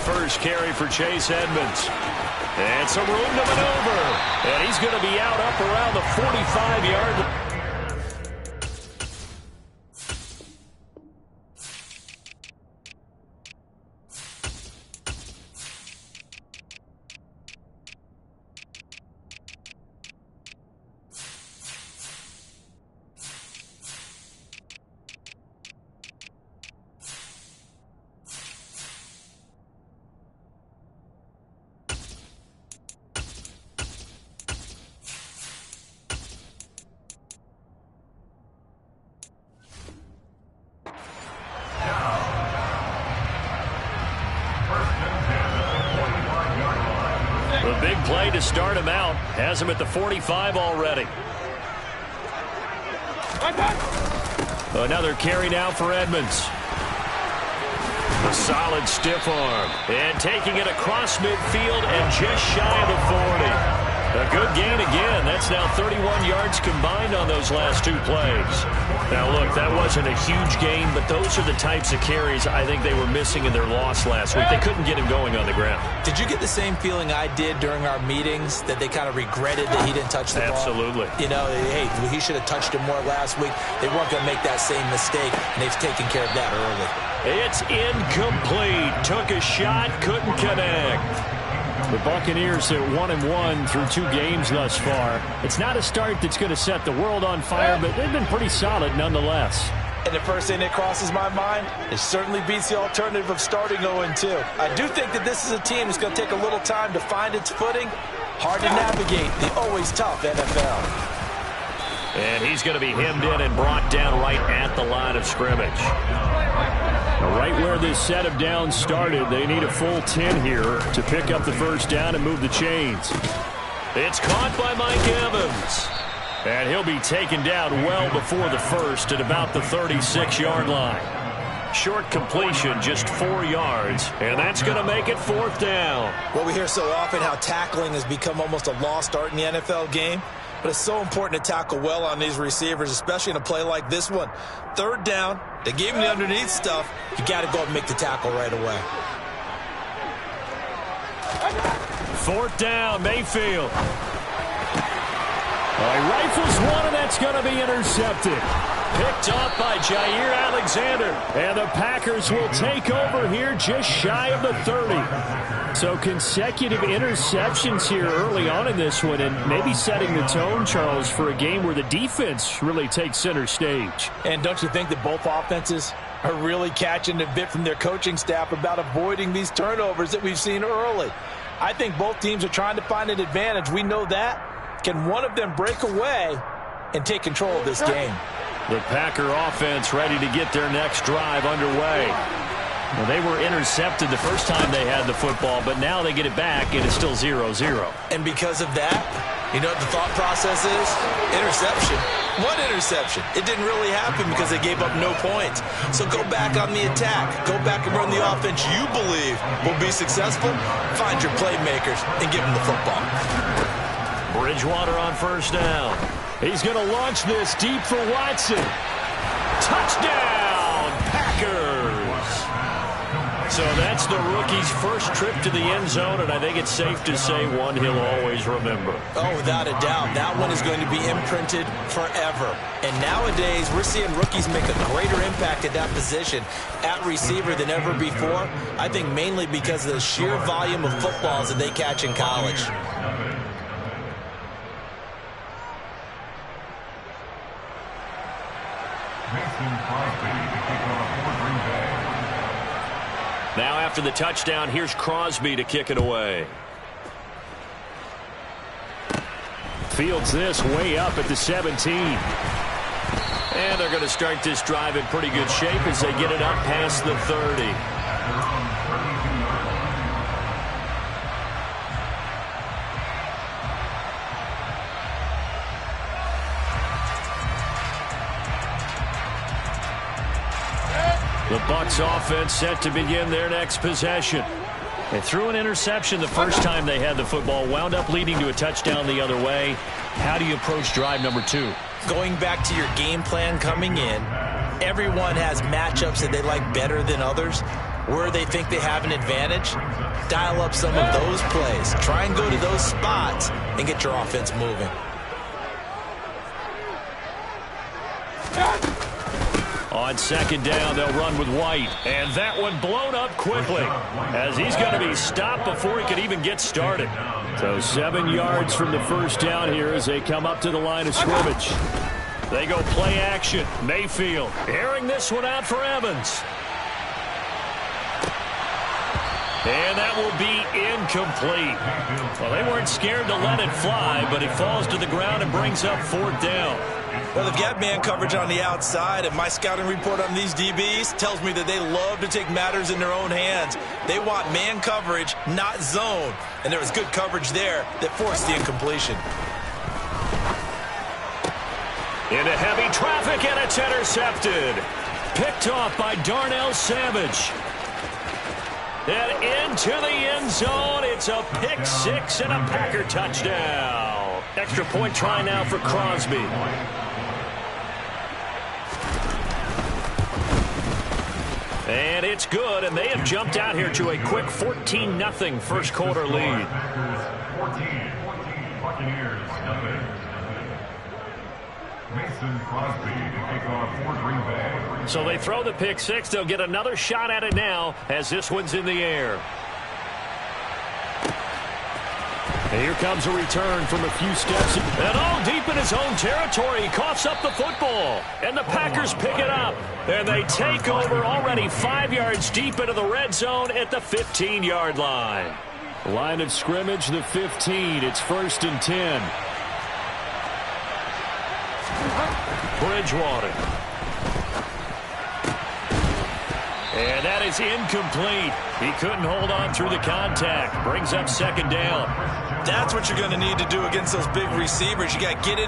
first carry for Chase Edmonds. And some room to maneuver. And he's going to be out up around the 45-yard line. The big play to start him out has him at the 45 already. Another carry now for Edmonds. A solid stiff arm. And taking it across midfield and just shy of the 40. A good gain again. That's now 31 yards combined on those last two plays. Now, look, that wasn't a huge gain, but those are the types of carries I think they were missing in their loss last week. They couldn't get him going on the ground. Did you get the same feeling I did during our meetings, that they kind of regretted that he didn't touch the ball? Absolutely. You know, hey, he should have touched him more last week. They weren't going to make that same mistake, and they've taken care of that early. It's incomplete. Took a shot, couldn't connect. The Buccaneers are 1-1 through 2 games thus far. It's not a start that's going to set the world on fire, but they've been pretty solid nonetheless. And the first thing that crosses my mind, it certainly beats the alternative of starting 0-2. I do think that this is a team that's going to take a little time to find its footing. Hard to navigate the always tough NFL. And he's going to be hemmed in and brought down right at the line of scrimmage. Right where this set of downs started, they need a full 10 here to pick up the first down and move the chains. It's caught by Mike Evans. And he'll be taken down well before the first at about the 36-yard line. Short completion, just 4 yards, and that's going to make it 4th down. Well, we hear so often how tackling has become almost a lost art in the NFL game. But it's so important to tackle well on these receivers, especially in a play like this one. 3rd down, they gave him the underneath stuff. You got to go and make the tackle right away. 4th down, Mayfield. He rifles one, and that's going to be intercepted. Picked off by Jair Alexander. And the Packers will take over here just shy of the 30. So consecutive interceptions here early on in this one, and maybe setting the tone, Charles, for a game where the defense really takes center stage. And don't you think that both offenses are really catching a bit from their coaching staff about avoiding these turnovers that we've seen early? I think both teams are trying to find an advantage. We know that. Can one of them break away and take control of this game? The Packer offense ready to get their next drive underway. Well, they were intercepted the first time they had the football, but now they get it back, and it's still 0-0. And because of that, you know what the thought process is? Interception. What interception? It didn't really happen because they gave up no points. So go back on the attack. Go back and run the offense you believe will be successful. Find your playmakers and give them the football. Bridgewater on 1st down. He's going to launch this deep for Watson. Touchdown, Packers. So that's the rookie's first trip to the end zone, and I think it's safe to say one he'll always remember. Oh, without a doubt. That one is going to be imprinted forever. And nowadays, we're seeing rookies make a greater impact at that position at receiver than ever before. I think mainly because of the sheer volume of footballs that they catch in college. Now after the touchdown, here's Crosby to kick it away. Fields this way up at the 17. And they're going to start this drive in pretty good shape as they get it up past the 30. The Bucs offense set to begin their next possession. They threw an interception the first time they had the football, wound up leading to a touchdown the other way. How do you approach drive number 2? Going back to your game plan coming in, everyone has matchups that they like better than others. where they think they have an advantage, dial up some of those plays. Try and go to those spots and get your offense moving. On second down, they'll run with White. And that one blown up quickly as he's going to be stopped before he can even get started. So 7 yards from the first down here as they come up to the line of scrimmage. They go play action. Mayfield airing this one out for Evans. And that will be incomplete. Well, they weren't scared to let it fly, but it falls to the ground and brings up 4th down. Well, they've got man coverage on the outside, and my scouting report on these DBs tells me that they love to take matters in their own hands. They want man coverage, not zone. And there was good coverage there that forced the incompletion. Into heavy traffic, and it's intercepted. Picked off by Darnell Savage. And into the end zone. It's a pick six and a Packer touchdown. Extra point try now for Crosby. And it's good, and they have jumped out here to a quick 14-0 first quarter lead. 14 Buccaneers, nothing. Mason Crosby to kick off for Green Bay. So they throw the pick six. They'll get another shot at it now as this one's in the air. And here comes a return from a few steps. And all deep in his own territory. He coughs up the football. And the Packers pick it up. And they take over already 5 yards deep into the red zone at the 15-yard line. Line of scrimmage, the 15. It's 1st and 10. Bridgewater. And that is incomplete. He couldn't hold on through the contact. Brings up 2nd down. That's what you're going to need to do against those big receivers. You got to get in